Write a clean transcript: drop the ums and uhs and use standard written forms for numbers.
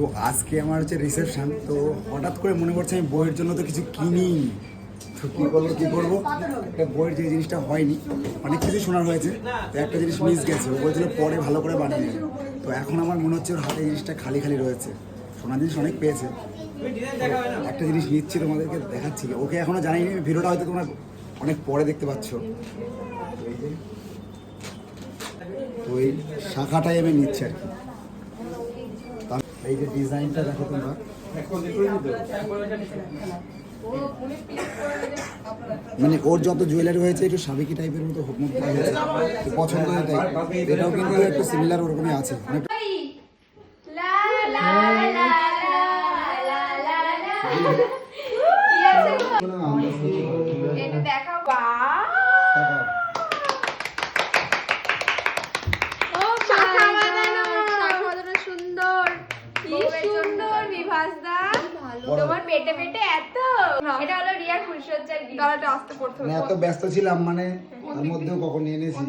তো আজকে আমার হচ্ছে রিসেপশন, তো হঠাৎ করে মনে পড়ছে আমি বইয়ের জন্য তো কিছু কিনি, তো কী করবো একটা বইয়ের যে জিনিসটা হয়নি, অনেক কিছু শোনার হয়েছে, তো একটা জিনিস মিস গেছে, ও বলছিল পরে ভালো করে বানিয়ে নেবে। তো এখন আমার মনে হচ্ছে ওর হাতে জিনিসটা খালি খালি রয়েছে, শোনার জিনিস অনেক পেয়েছে, একটা জিনিস নিচ্ছি তোমাদেরকে দেখাচ্ছি, ওকে এখনও জানিনি, ভিডিওটা হয়তো তোমরা অনেক পরে দেখতে পাচ্ছ। তো এই শাখাটাই আমি নিচ্ছি আর কি। এই যে ডিজাইনটা দেখো তোমরা, মানে ওর যত জুয়েলারি হয়েছে একটু সাবেকি টাইপের মতো মধ্যে হয়েছে, পছন্দ এটাই, এটাও কিন্তু একটু সিমিলার ওরকমই আছে। তোমার পেটে পেটে এত, এটা হলো রিয়ার ফুলসজ্জার গিফট। গলাটা আস্তে করতে হবে, এত ব্যস্ত ছিলাম মানে তার মধ্যেও কখন এনেছি।